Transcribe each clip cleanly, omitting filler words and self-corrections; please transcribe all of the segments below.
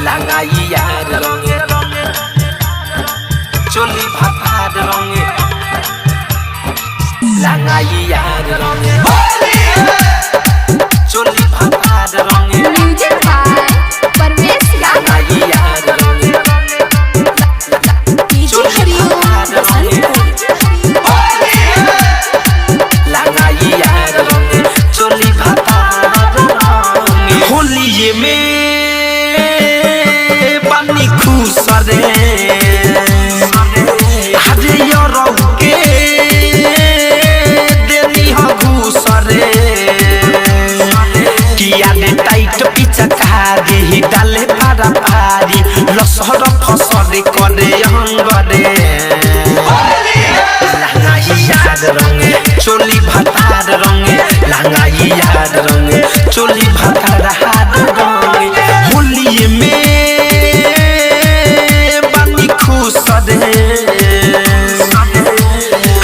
লাগাই আর রঙে চলি ভাতার রঙে লাগাই আর রঙে চলি ভাতার রঙে म्यूजिक बाय परवेश লাগাই আর রঙে डीजे हरिओम लागाई यार रंगे चोली भातार रंगे होलिये में पानी खुश रे हरे यारों के देनी हो घूस रे किया दे टाइट पीछा कारी ही डाले पारा पारी लसर फसर करे हंगरे लागाई यार रंगे चोली भातार रंगे लागाई यार रंगे चोली भातार हार रंगे होलिये में बानी खुश रे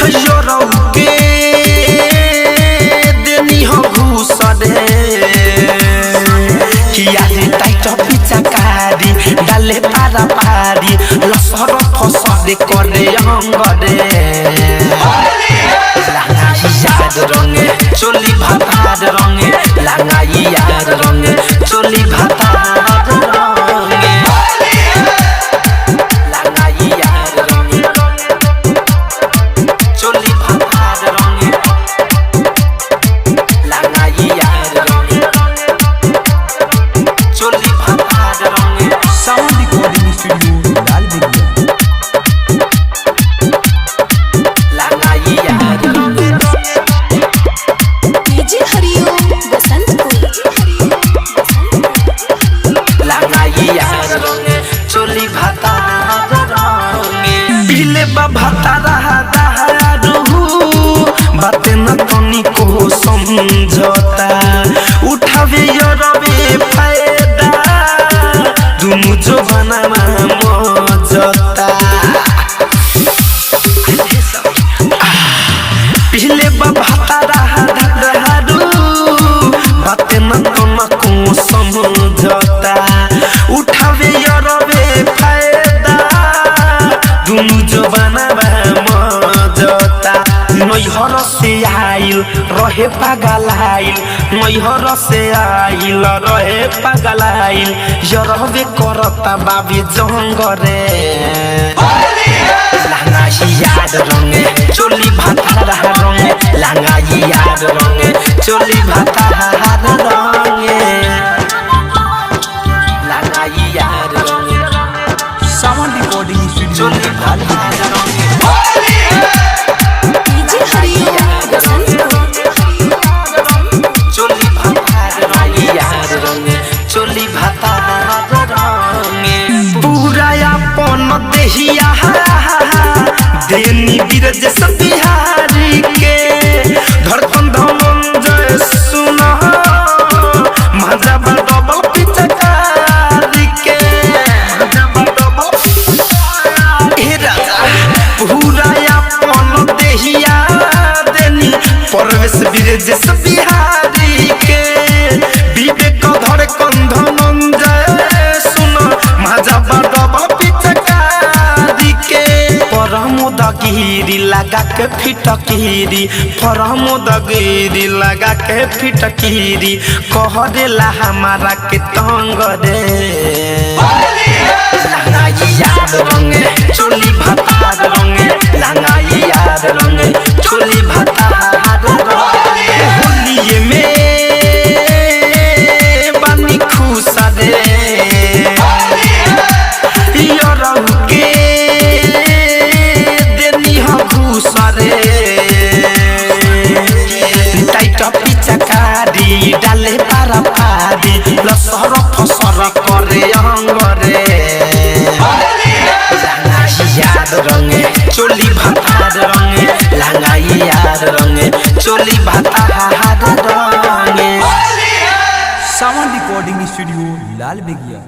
हजरों के देनी हो घूस रे किया दे टाइट पीछा कारी डाले पारा पारी लसर फसर करे हंगरे लागाई यार रंगे चोली भातार रंगे लागाई यार रंगे चोली भातार रंगे लागाई यार रंगे चोली भातार रंगे लागाई यार रंगे चोली भातार रंगे साउंड रिकॉर्डिंग स्टूडियो लाल बेगिया लागाई यार रंगे डीजे हरिओम लागाई यार रंगे चोली भातार रंगे पीले बा भातार हादारू बाते न तनी को समझता उठावे यरवे फायदा दुनु जो बनामा मजता पीले बा भातार हादारू बाते न तनी को समझता उठावे यरवे फायदा दुनु जो बनामा मजता नैहर से आइल रहे पागलाइल नैहर से आइल रहे पागलाइल यरवे करता बाबी जंगरे लागाई यार रंगे चोली भातार रंगे लागाई यार रंगे चोली भातार रंगे लागाई यार रंगे साउंड रिकॉर्डिंग स्टूडियो चोली भातार रंगे डीजे हरिओम चोली भातार रंगे यार रंगे चोली भातार रंगे पूरा अपन देहिया देनी बिरज सब बिहारी के धड़कन धनंजय सुना मजा डबल पिचकारी के हे राजा पूरा अपन देहिया देनी परवेश बिरज सब बिहारी के विवेक धड़कन धनंजय सुना मजा डबल पिचकारी के परमोदगिरी लगा के फिटकीरी परमोदगिरी लगा के फिटकीरी कह देला हमारा के तंग रे लागाई यार रंगे चोली भातार रंगे लागाई यार रंगे चोली भातार रंगे होलिये में बानी खुश रे यरौ के देनी हो घूस रे टाइट पीछा कारी डाले पारा पारी लसर फसर करे हंगरे लागाई यार रंगे चोली भातार रंगे लागाई यार रंगे चोली भातार रंगे साउंड रिकॉर्डिंग स्टूडियो लाल बेगिया।